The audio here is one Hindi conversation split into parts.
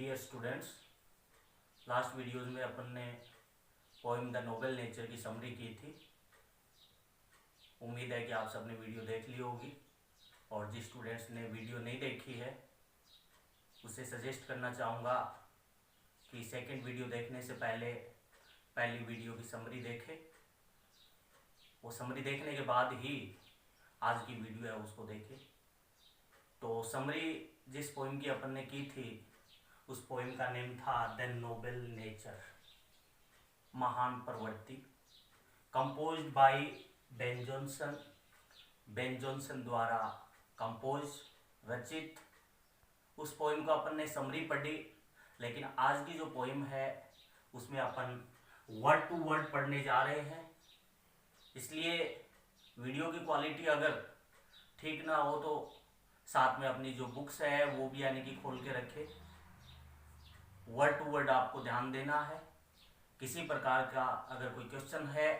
डियर स्टूडेंट्स, लास्ट वीडियोस में अपन ने पोइम द नोबल नेचर की समरी की थी। उम्मीद है कि आप सबने वीडियो देख ली होगी, और जिस स्टूडेंट्स ने वीडियो नहीं देखी है उसे सजेस्ट करना चाहूँगा कि सेकंड वीडियो देखने से पहले पहली वीडियो की समरी देखें। वो समरी देखने के बाद ही आज की वीडियो है उसको देखें। तो समरी जिस पोइम की अपन ने की थी उस पोइम का नेम था द नोबल नेचर, महान प्रवृत्ति, composed by Ben Jonson. Ben Jonson द्वारा कंपोज रचित उस पोइम को अपन ने समरी पढ़ी। लेकिन आज की जो पोइम है उसमें अपन वर्ड टू वर्ड पढ़ने जा रहे हैं, इसलिए वीडियो की क्वालिटी अगर ठीक ना हो तो साथ में अपनी जो बुक्स है वो भी यानी कि खोल के रखे। वर्ड टू वर्ड आपको ध्यान देना है। किसी प्रकार का अगर कोई क्वेश्चन है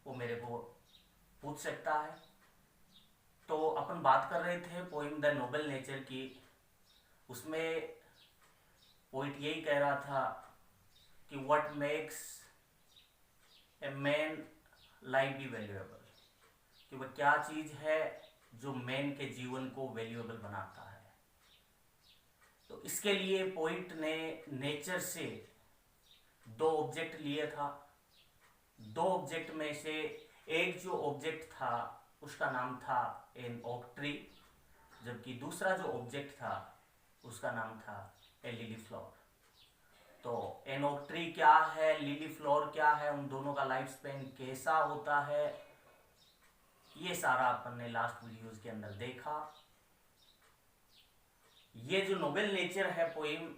वो मेरे को पूछ सकता है। तो अपन बात कर रहे थे पोइम द नोबल नेचर की। उसमें पोइट यही कह रहा था कि what makes a man life B valuable, कि वह क्या चीज़ है जो मैन के जीवन को वैल्यूएबल बनाता है। तो इसके लिए पोइट ने नेचर से दो ऑब्जेक्ट लिए था। दो ऑब्जेक्ट में से एक जो ऑब्जेक्ट था उसका नाम था एन ओक ट्री, जबकि दूसरा जो ऑब्जेक्ट था उसका नाम था ए लिली फ्लावर। तो एन ओक ट्री क्या है, लिली फ्लावर क्या है, उन दोनों का लाइफ स्पेन कैसा होता है, ये सारा अपन ने लास्ट वीडियोस के अंदर देखा। ये जो नोबल नेचर है पोइम,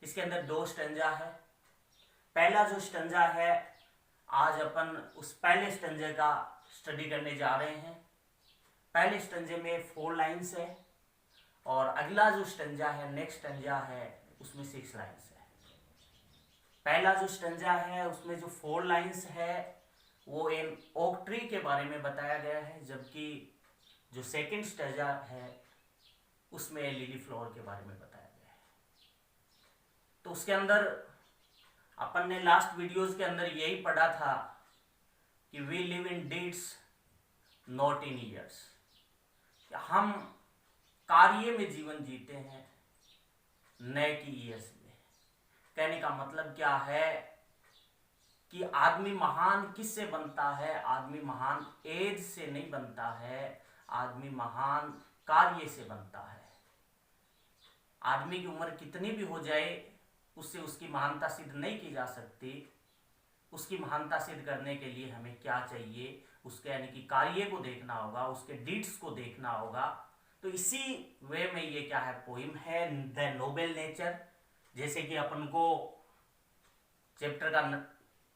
इसके अंदर दो स्टंजा है। पहला जो स्टंजा है आज अपन उस पहले स्टंजे का स्टडी करने जा रहे हैं। पहले स्टंजे में 4 लाइन्स है और अगला जो स्टंजा है नेक्स्ट स्टंजा है उसमें 6 लाइन्स है। पहला जो स्टंजा है उसमें जो 4 लाइन्स है वो एन ओक ट्री के बारे में बताया गया है, जबकि जो सेकंड स्टंजा है उसमें लिली फ्लावर के बारे में बताया गया है। तो उसके अंदर अपन ने लास्ट वीडियोस के अंदर यही पढ़ा था कि we live in deeds not in years, हम कार्य में जीवन जीते हैं न कि ईयर्स में। कहने का मतलब क्या है कि आदमी महान किससे बनता है? आदमी महान एज से नहीं बनता है, आदमी महान कार्य से बनता है। आदमी की उम्र कितनी भी हो जाए उससे उसकी महानता सिद्ध नहीं की जा सकती। उसकी महानता सिद्ध करने के लिए हमें क्या चाहिए? उसके यानी कि कार्य को देखना होगा, उसके डीड्स को देखना होगा। तो इसी वे में ये क्या है, पोइम है द नोबल नेचर। जैसे कि अपन को चैप्टर का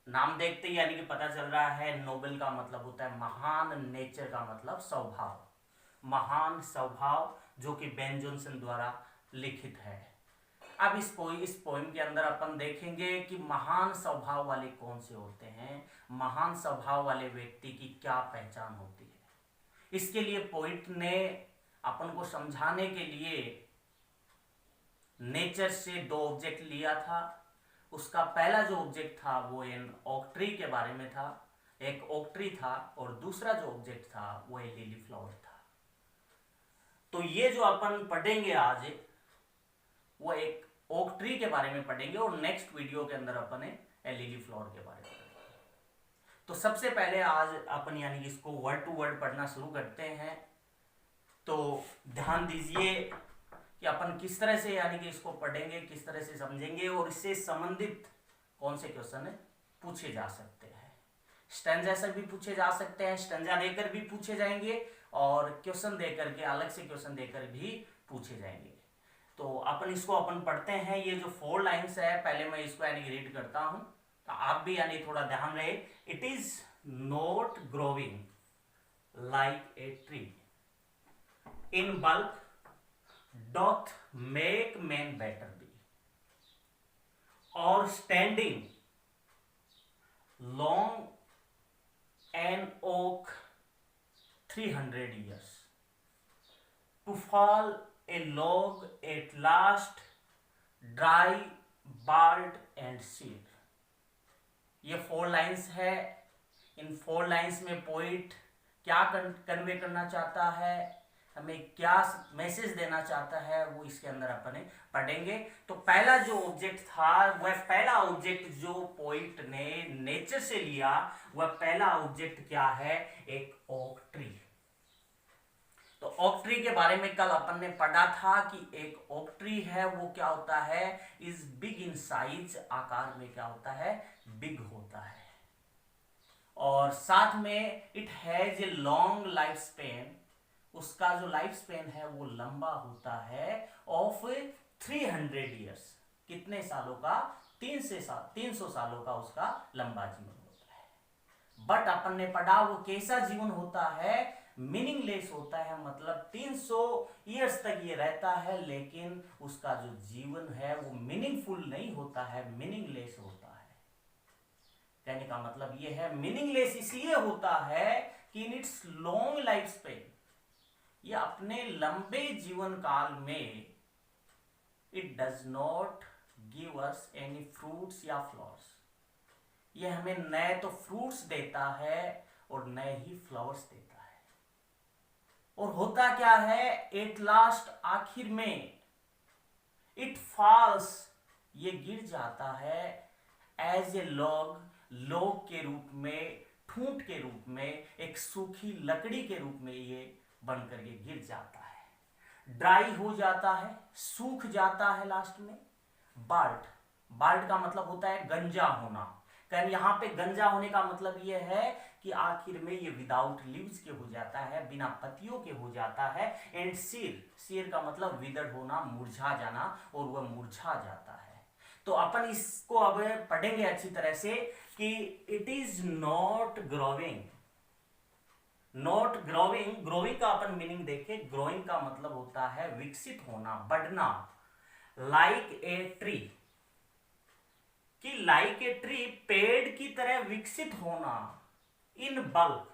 नाम देखते ही यानी कि पता चल रहा है नोबल का मतलब होता है महान, नेचर का मतलब स्वभाव, महान स्वभाव, जो कि बेन जॉनसन द्वारा लिखित है। अब इस पोइम के अंदर अपन देखेंगे कि महान स्वभाव वाले कौन से होते हैं, महान स्वभाव वाले व्यक्ति की क्या पहचान होती है। इसके लिए पोइट ने अपन को समझाने के लिए नेचर से दो ऑब्जेक्ट लिया था। उसका पहला जो ऑब्जेक्ट था वो एन ओक ट्री के बारे में था, एक ओक ट्री था, और दूसरा जो ऑब्जेक्ट था वो एक लिली फ्लावर था। तो ये जो अपन पढ़ेंगे आज वो एक ओक ट्री के बारे में पढ़ेंगे और नेक्स्ट वीडियो के अंदर अपन लिली फ्लावर के बारे में पढ़ेंगे। तो सबसे पहले आज अपन यानी कि इसको वर्ड टू वर्ड पढ़ना शुरू करते हैं। तो ध्यान दीजिए कि अपन किस तरह से यानी कि इसको पढ़ेंगे, किस तरह से समझेंगे और इससे संबंधित कौन से क्वेश्चन पूछे जा सकते हैं। स्टैंजा से भी पूछे जा सकते हैं, स्टैंजा देकर भी पूछे जाएंगे और क्वेश्चन देकर के अलग से क्वेश्चन देकर भी पूछे जाएंगे। तो अपन इसको अपन पढ़ते हैं। ये जो 4 लाइन्स है पहले मैं इसको यानी रीड करता हूं, तो आप भी यानी थोड़ा ध्यान रहे। It is not growing like a tree in bulk doth make man better be, or standing long an oak 300 years to fall a log at last dry, bald and seed. ये 4 लाइंस है। इन 4 लाइंस में पोइट क्या कन्वे करना चाहता है, हमें क्या मैसेज देना चाहता है, वो इसके अंदर अपन पढ़ेंगे। तो पहला जो ऑब्जेक्ट था, वह पहला ऑब्जेक्ट जो पोइट ने नेचर से लिया, वह पहला ऑब्जेक्ट क्या है, एक ओक ट्री। तो ओक ट्री के बारे में कल अपन ने पढ़ा था कि एक ओक ट्री है वो क्या होता है, इज बिग इन साइज, आकार में क्या होता है, बिग होता है। और साथ में it has a long life span, उसका जो लाइफ स्पेन है वो लंबा होता है ऑफ 300 ईयर्स। कितने सालों का, 300 सालों का उसका लंबा जीवन होता है। बट अपन ने पढ़ा वो कैसा जीवन होता है, मीनिंगलेस होता है, मतलब 300 ईयर्स तक ये रहता है, लेकिन उसका जो जीवन है वो मीनिंगफुल नहीं होता है, मीनिंगलेस होता है। कहने का मतलब ये है मीनिंगलेस इसलिए होता है कि in its long life span, ये अपने लंबे जीवन काल में it does not give us any fruits या फ्लावर्स, ये हमें नए तो फ्रूट्स देता है और नए ही फ्लावर्स देता है। और होता क्या है, एट लास्ट आखिर में इट फॉल्स, ये गिर जाता है एज ए लॉग, लॉग के रूप में, ठूंठ के रूप में, एक सूखी लकड़ी के रूप में ये बनकर ये गिर जाता है, ड्राई हो जाता है, सूख जाता है लास्ट में। बाल्ट, बाल्ट का मतलब होता है गंजा होना। कारण यहाँ पे गंजा होने का मतलब ये है कि आखिर में ये विदाउट लीव्स के हो जाता है, बिना पत्तियों के हो जाता है। एंड सीर, सीर का मतलब विदर्ड होना, मुरझा जाना, और वह मुरझा जाता है। तो अपन इसको अब पढ़ेंगे अच्छी तरह से कि it is not growing, not growing. Growing का अपन मीनिंग देखें, ग्रोइंग का मतलब होता है विकसित होना, बढ़ना। लाइक ए ट्री, कि लाइक ए ट्री, पेड़ की तरह विकसित होना। इन बल्क,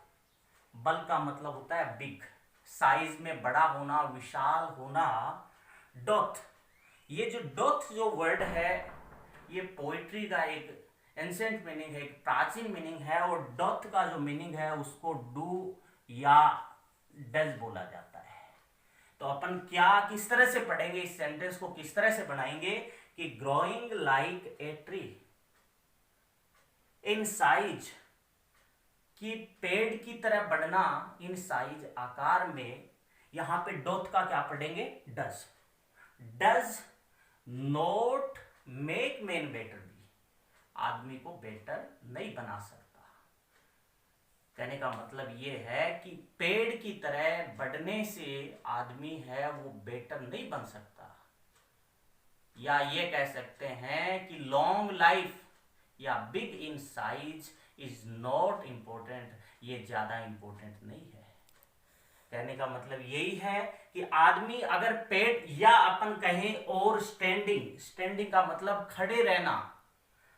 बल्क का मतलब होता है बिग, साइज में बड़ा होना, विशाल होना। डोथ, ये जो डोथ जो वर्ड है ये पोइट्री का एक एंसेंट मीनिंग है, एक प्राचीन मीनिंग है। और डोथ का जो मीनिंग है उसको डू या डज बोला जाता है। तो अपन क्या किस तरह से पढ़ेंगे, इस सेंटेंस को किस तरह से बनाएंगे कि growing like a tree in size, कि पेड़ की तरह बढ़ना, इन साइज, आकार में। यहां पे डोथ का क्या पढ़ेंगे, does. Does not make man better be, आदमी को बेटर नहीं बना सकता। कहने का मतलब ये है कि पेड़ की तरह बढ़ने से आदमी है वो बेटर नहीं बन सकता। या ये कह सकते हैं कि लॉन्ग लाइफ या big in size is not important, ये ज्यादा इंपॉर्टेंट नहीं है। कहने का मतलब यही है कि आदमी अगर पेड़, या अपन कहें और स्टैंडिंग, स्टैंडिंग का मतलब खड़े रहना,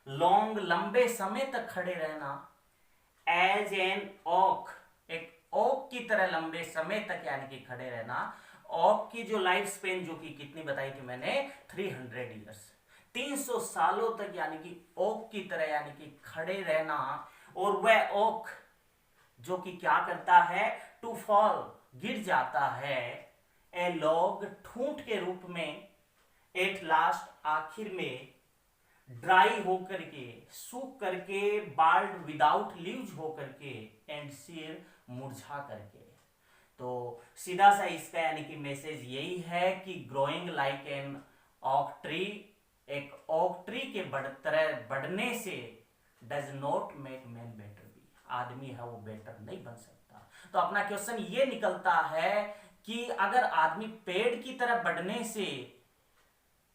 लॉन्ग लंबे समय तक खड़े रहना। एज एन ओक, एक ओक की तरह लंबे समय तक यानी कि खड़े रहना। ओक की जो लाइफ स्पेन जो कि कितनी बताई थी मैंने, 300 ईयर्स, 300 सालों तक यानी कि ओक की तरह यानी कि खड़े रहना। और वह ओक जो कि क्या करता है, टू फॉल, गिर जाता है, ए लॉग, ठूंठ के रूप में, एट लास्ट, आखिर में, ड्राई होकर के, सूख करके, बाल्ड, विदाउट लीव्स होकर के, एंड सीर, मुरझा करके। तो सीधा सा इसका यानी कि मैसेज यही है कि growing like an oak tree, एक ओक ट्री के तरह बढ़ने से does not make man better be, आदमी है वो बेटर नहीं बन सकता। तो अपना क्वेश्चन ये निकलता है कि अगर आदमी पेड़ की तरह बढ़ने से,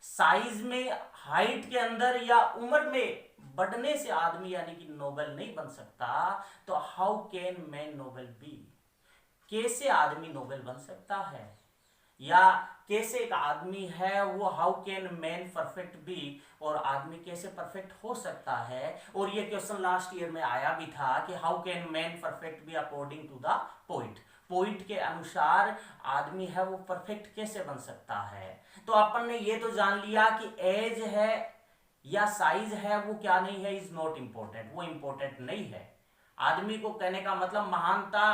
साइज में, हाइट के अंदर या उम्र में बढ़ने से आदमी यानी कि नोबल नहीं बन सकता, तो how can man noble be, कैसे आदमी नोबल बन सकता है, या कैसे एक आदमी है वो, how can man perfect be, और आदमी कैसे परफेक्ट हो सकता है। और ये क्वेश्चन लास्ट ईयर में आया भी था कि how can man perfect be according to the poet, poet के अनुसार आदमी है वो परफेक्ट कैसे बन सकता है। तो अपन ने ये तो जान लिया कि एज है या साइज है वो क्या नहीं है, इज नॉट इम्पोर्टेंट, वो इम्पोर्टेंट नहीं है। आदमी को कहने का मतलब महानता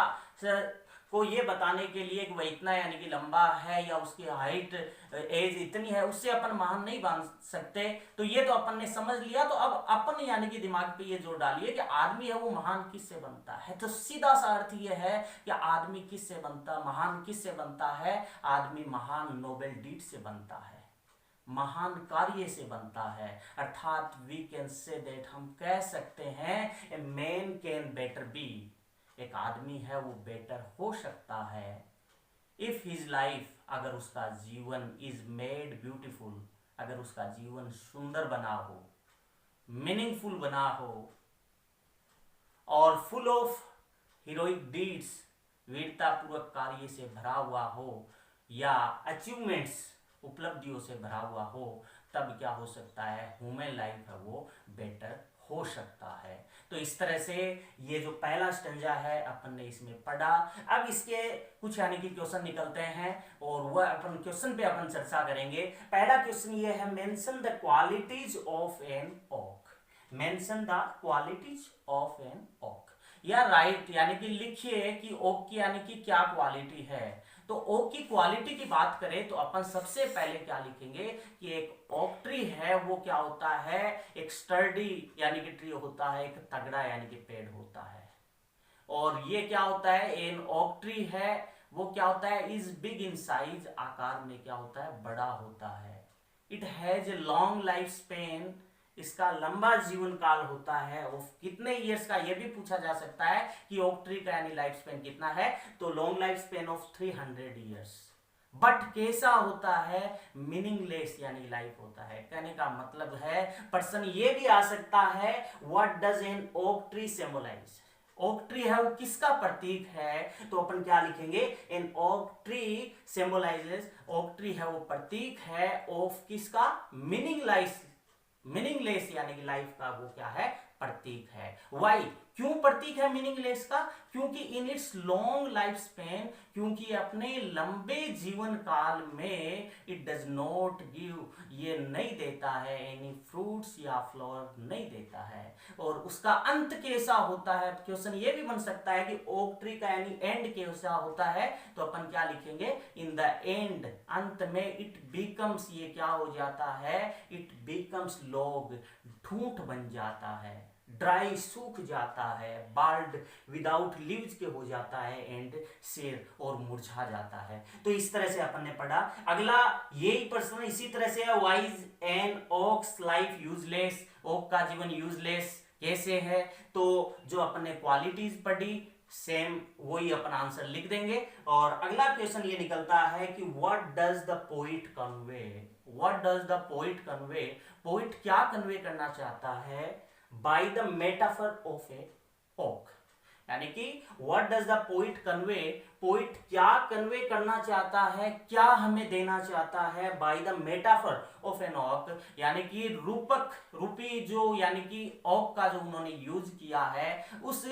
को ये बताने के लिए कि वह इतना यानी कि लंबा है या उसकी हाइट एज इतनी है, उससे अपन महान नहीं बन सकते। तो ये तो अपन ने समझ लिया। तो अब अपन यानी कि दिमाग पे ये जोर डालिए कि आदमी है वो महान किससे बनता है। तो सीधा सा अर्थ ये है कि आदमी किससे बनता, महान किससे बनता है। आदमी महान नोबेल डीड से बनता है, महान कार्य से बनता है। अर्थात वी कैन से दैट, हम कह सकते हैं a man can better be, एक आदमी है वो बेटर हो सकता है इफ हिज लाइफ, अगर उसका जीवन इज मेड ब्यूटीफुल, अगर उसका जीवन सुंदर बना हो, मीनिंगफुल बना हो और फुल ऑफ हीरोइक डीड्स, वीरता पूर्वक कार्य से भरा हुआ हो या अचीवमेंट्स, उपलब्धियों से भरा हुआ हो, तब क्या हो सकता है, ह्यूमन लाइफ है वो बेटर हो सकता है। तो इस तरह से ये जो पहला स्टंजा है अपन ने इसमें पढ़ा। अब इसके कुछ यानी कि क्वेश्चन निकलते हैं और वह अपन क्वेश्चन पे अपन चर्चा करेंगे। पहला क्वेश्चन ये है, mention the qualities of an oak, mention the qualities of an oak, या राइट यानी कि लिखिए कि ओक की यानी कि क्या क्वालिटी है। तो ओक की क्वालिटी की बात करें तो अपन सबसे पहले क्या लिखेंगे कि एक ओक ट्री है वो क्या होता है, एक स्टर्डी यानी कि ट्री होता है, एक तगड़ा यानी कि पेड़ होता है। और ये क्या होता है, एन ओक ट्री है वो क्या होता है, इज बिग इन साइज, आकार में क्या होता है, बड़ा होता है। It has a long life span, इसका लंबा जीवन काल होता है। ऑफ कितने ईयर्स का ये भी पूछा जा सकता है कि ओक ट्री का यानी लाइफ स्पेन कितना है, तो long life span of 300 years. But कैसा होता है, मीनिंगलेस यानी लाइफ होता है। कहने का मतलब है पर्सन ये भी आ सकता है, what does an oak tree symbolize, oak tree है वो किसका प्रतीक है। तो अपन क्या लिखेंगे, an oak tree symbolizes, oak tree है वो प्रतीक है ऑफ किसका, मीनिंगलेस यानी कि लाइफ का वो क्या है, प्रतीक है। वाई, क्यों प्रतीक है मीनिंगलेस का, क्योंकि in its long life span, क्योंकि अपने लंबे जीवन काल में इट डज नॉट गिव, ये नहीं देता है एनी फ्रूट्स या फ्लावर नहीं देता है। और उसका अंत कैसा होता है, क्वेश्चन ये भी बन सकता है कि ओक ट्री का यानी एंड कैसा होता है। तो अपन क्या लिखेंगे, इन द एंड, अंत में इट बिकम्स, ये क्या हो जाता है, इट बिकम्स लॉग, ठूंठ बन जाता है, ड्राई सूख जाता है, बाल्ड विदाउट लीव्स के हो जाता है, एंड शेर और मुरझा जाता है। तो इस तरह से अपन ने पढ़ा। अगला यही प्रश्न इसी तरह से है, why is an oak's life useless, oak का जीवन यूजलेस कैसे है। तो जो अपन ने क्वालिटीज पढ़ी सेम वही अपन आंसर लिख देंगे। और अगला क्वेश्चन ये निकलता है कि what does the poet convey, what does the poet convey, poet क्या कन्वे करना चाहता है by the metaphor of a oak, यानी कि what does the poet convey, poet क्या कन्वे करना चाहता है, क्या हमें देना चाहता है by the metaphor of an oak, यानी कि रूपक रूपी जो यानी कि ओक का जो उन्होंने यूज किया है, उस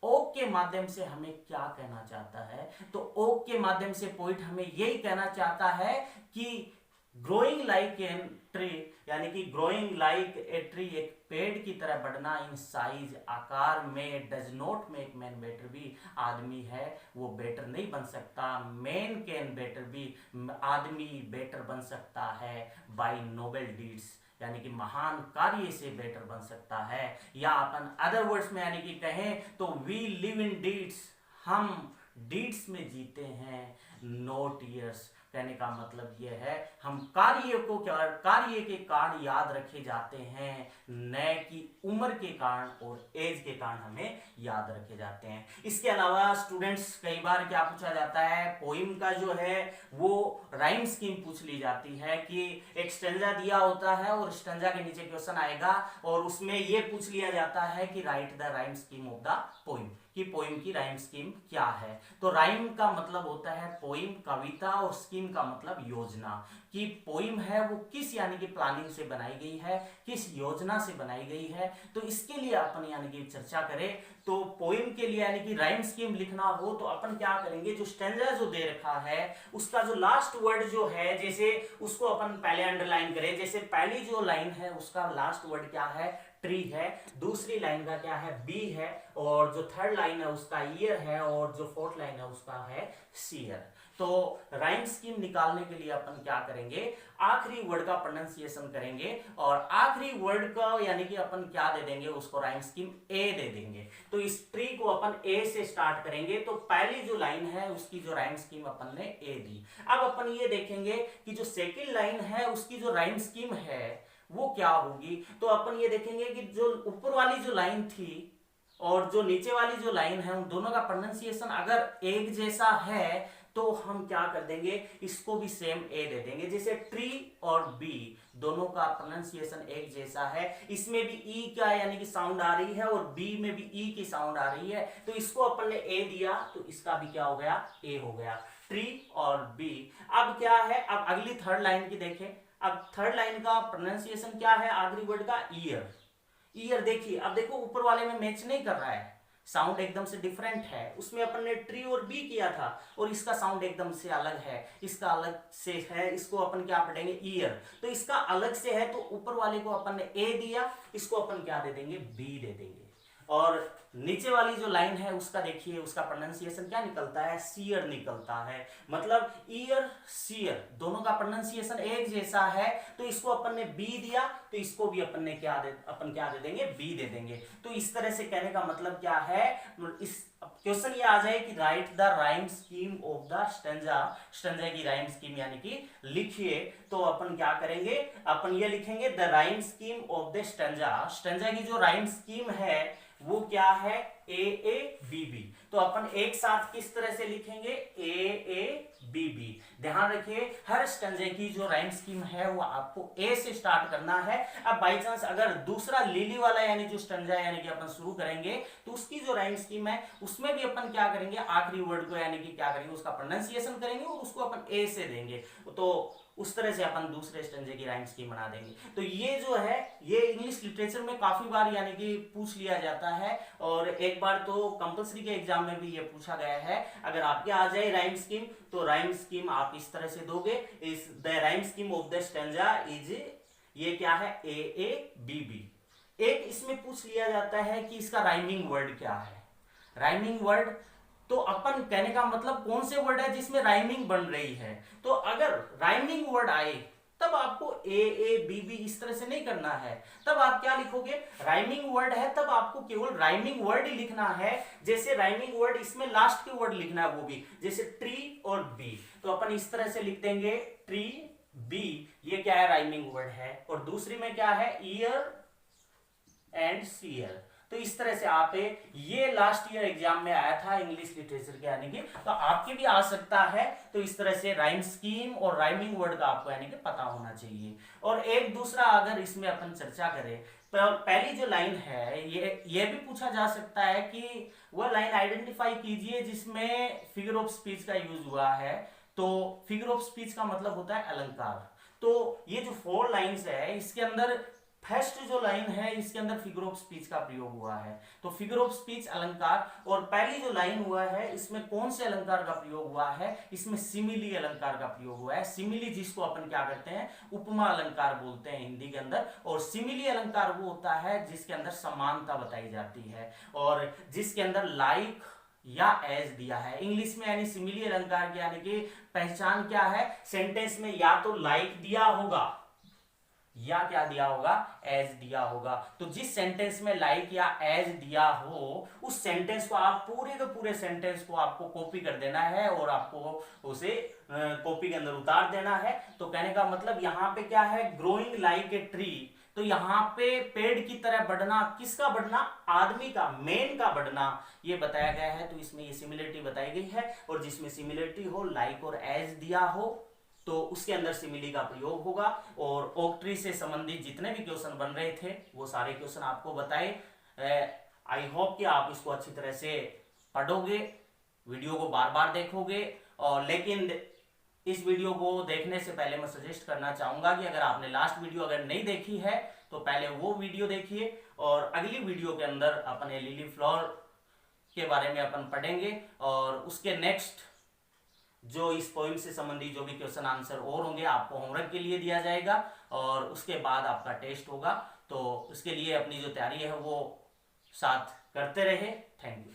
ओक के माध्यम से हमें क्या कहना चाहता है। तो ओक के माध्यम से पोइट हमें यही कहना चाहता है कि ग्रोइंग लाइक एन ट्री, यानी कि ग्रोइंग लाइक ए ट्री, एक पेड़ की तरह बढ़ना, इन साइज आकार में, does not make man better be, आदमी है वो बेटर नहीं बन सकता, मैन कैन बेटर बी, आदमी बेटर बन सकता है बाय नोबेल डीड्स, यानी कि महान कार्य से बेटर बन सकता है। या अपन अदर वर्ड्स में यानी कि कहें तो वी लिव इन डीड्स, हम डीड्स में जीते हैं, नॉट ईयर्स, कहने का मतलब यह है हम कार्य को, कार्य के कारण याद रखे जाते हैं, न कि उम्र के कारण और एज के कारण हमें याद रखे जाते हैं। इसके अलावा स्टूडेंट्स कई बार क्या पूछा जाता है, पोइम का जो है वो राइम स्कीम पूछ ली जाती है कि एक स्टैंजा दिया होता है और स्टैंजा के नीचे क्वेश्चन आएगा और उसमें ये पूछ लिया जाता है कि right the rhyme scheme of the poem, कि पोइम की राइम स्कीम क्या है। तो राइम का मतलब होता है पोइम, कविता, और स्कीम का मतलब योजना। कि पोइम है वो किस यानी कि प्लानिंग से बनाई गई है, किस योजना से बनाई गई है। तो इसके लिए अपन यानी कि चर्चा करें तो पोइम के लिए यानी कि राइम स्कीम लिखना हो तो अपन क्या करेंगे, जो स्टैंजा जो दे रखा है उसका जो लास्ट वर्ड जो है, जैसे उसको अपन पहले अंडरलाइन करें। जैसे पहली जो लाइन है उसका लास्ट वर्ड क्या है, ट्री है, दूसरी लाइन का क्या है, बी है, और जो थर्ड लाइन है उसका ईयर है, और जो फोर्थ लाइन है उसका है सीयर। तो राइम स्कीम निकालने के लिए अपन क्या करेंगे, आखिरी वर्ड का प्रोनाउंसिएशन करेंगे और आखिरी वर्ड का यानी कि अपन क्या दे देंगे उसको, राइम स्कीम ए दे देंगे। तो इस ट्री को अपन ए से स्टार्ट करेंगे। तो पहली जो लाइन है उसकी जो राइम स्कीम अपन ने ए दी। अब अपन ये देखेंगे कि जो सेकंड लाइन है उसकी जो राइम स्कीम है वो क्या होगी। तो अपन ये देखेंगे कि जो ऊपर वाली जो लाइन थी और जो नीचे वाली जो लाइन है उन दोनों का प्रोनाउंसिएशन अगर एक जैसा है तो हम क्या कर देंगे, इसको भी सेम ए दे देंगे। जैसे ट्री और बी दोनों का प्रोनाउंसिएशन एक जैसा है, इसमें भी ई का यानी कि साउंड आ रही है और बी में भी ई की साउंड आ रही है, तो इसको अपन ने ए दिया तो इसका भी क्या हो गया, ए हो गया, ट्री और बी। अब क्या है, अब अगली थर्ड लाइन की देखें। अब थर्ड लाइन का प्रोनाउंसिएशन क्या है आखिरी वर्ड का, ईयर। ईयर देखिए, अब देखो ऊपर वाले में मैच नहीं कर रहा है, साउंड एकदम से डिफरेंट है। उसमें अपन ने ट्री और बी किया था और इसका साउंड एकदम से अलग है, इसका अलग से है, इसको अपन क्या पढ़ेंगे, ईयर। तो इसका अलग से है तो ऊपर वाले को अपन ने ए दिया, इसको अपन क्या दे देंगे, बी दे देंगे। और नीचे वाली जो लाइन है उसका देखिए, उसका प्रोनाउंसिएशन क्या निकलता है, सीयर निकलता है। मतलब ईयर सीयर दोनों का प्रोनाउंसिएशन एक जैसा है, तो इसको अपन ने बी दिया तो इसको भी अपन ने अपन क्या दे देंगे, बी दे देंगे। तो इस तरह से कहने का मतलब क्या है, इस क्वेश्चन ये आ जाए कि right the rhyme scheme of the stanza, stanza की राइम स्कीम यानी कि लिखिए। तो अपन क्या करेंगे, अपन ये लिखेंगे the rhyme scheme of the stanza. Stanza की जो राइम स्कीम है वो क्या है, ए ए बी बी। तो अपन एक साथ किस तरह से लिखेंगे, ए ए बी बी। ध्यान रखिए हर स्टैंजे की जो राइम स्कीम है वो आपको ए से स्टार्ट करना है। अब बाई चांस अगर दूसरा लिली वाला यानी जो स्टैंजा यानी कि अपन शुरू करेंगे तो उसकी जो राइम स्कीम है उसमें भी अपन क्या करेंगे, आखिरी वर्ड को यानी कि क्या करेंगे, उसका प्रोनाउंसिएशन करेंगे और उसको अपन ए से देंगे। तो उस तरह से अपन दूसरे स्टैंजे की राइम स्कीम बना देंगे। तो ये जो है ये इंग्लिश लिटरेचर में काफी बार यानी कि पूछ लिया जाता है और एक बार तो कंपलसरी के एग्जाम में भी ये पूछा गया है। अगर आपके आ जाए राइम स्कीम तो राइम स्कीम आप इस तरह से दोगे, इस the rhyme scheme of the stanza is, ये क्या है, ए ए बी बी। एक इसमें पूछ लिया जाता है कि इसका राइमिंग वर्ड क्या है। राइमिंग वर्ड तो अपन कहने का मतलब कौन से वर्ड है जिसमें राइमिंग बन रही है। तो अगर राइमिंग वर्ड आए तब आपको ए ए बी बी इस तरह से नहीं करना है, तब आप क्या लिखोगे, राइमिंग वर्ड है तब आपको केवल राइमिंग वर्ड ही लिखना है। जैसे राइमिंग वर्ड इसमें लास्ट के वर्ड लिखना है वो भी, जैसे ट्री और बी, तो अपन इस तरह से लिख देंगे ट्री बी, ये क्या है, राइमिंग वर्ड है। और दूसरी में क्या है, ईयर एंड सीयर। तो इस तरह से आप, ये लास्ट ईयर एग्जाम में आया था इंग्लिश लिटरेचर के यानी कि, तो आपके भी आ सकता है। तो इस तरह से राइम स्कीम और राइमिंग वर्ड का आपको यानी कि पता होना चाहिए। और एक दूसरा अगर इसमें अपन चर्चा करें, पहली जो लाइन है ये भी पूछा जा सकता है कि वह लाइन आइडेंटिफाई कीजिए जिसमें फिगर ऑफ स्पीच का यूज हुआ है। तो फिगर ऑफ स्पीच का मतलब होता है अलंकार। तो ये जो 4 लाइन्स है इसके अंदर फर्स्ट जो लाइन है इसके अंदर फिगर ऑफ स्पीच का प्रयोग हुआ है। तो फिगर ऑफ स्पीच अलंकार, और पहली जो लाइन हुआ है इसमें कौन से अलंकार का प्रयोग हुआ है, इसमें सिमिली अलंकार का प्रयोग हुआ है। सिमिली जिसको अपन क्या करते हैं, उपमा अलंकार बोलते हैं हिंदी के अंदर। और सिमिली अलंकार वो होता है जिसके अंदर समानता बताई जाती है और जिसके अंदर लाइक या एज दिया है। इंग्लिश में यानी सिमिली अलंकार की यानी कि पहचान क्या है, सेंटेंस में या तो लाइक दिया होगा या क्या दिया होगा, एज दिया होगा। तो जिस सेंटेंस में लाइक या एज दिया हो उस सेंटेंस को आप पूरे के पूरे सेंटेंस को आपको कॉपी कर देना है और आपको उसे कॉपी के अंदर उतार देना है। तो कहने का मतलब यहाँ पे क्या है, ग्रोइंग लाइक ए ट्री। तो यहाँ पे पेड़ की तरह बढ़ना, किसका बढ़ना, आदमी का, मैन का बढ़ना, ये बताया गया है। तो इसमें ये सिमिलरिटी बताई गई है और जिसमें सिमिलरिटी हो, लाइक और एज दिया हो तो उसके अंदर सिमिली का प्रयोग होगा। और ओक ट्री से संबंधित जितने भी क्वेश्चन बन रहे थे वो सारे क्वेश्चन आपको बताए। आई होप कि आप इसको अच्छी तरह से पढ़ोगे, वीडियो को बार बार देखोगे। और लेकिन इस वीडियो को देखने से पहले मैं सजेस्ट करना चाहूंगा कि अगर आपने लास्ट वीडियो अगर नहीं देखी है तो पहले वो वीडियो देखिए, और अगली वीडियो के अंदर अपन लिली फ्लावर के बारे में अपन पढ़ेंगे, और उसके नेक्स्ट जो इस पोइम से संबंधित जो भी क्वेश्चन आंसर और होंगे आपको होमवर्क के लिए दिया जाएगा, और उसके बाद आपका टेस्ट होगा। तो उसके लिए अपनी जो तैयारी है वो साथ करते रहे। Thank you.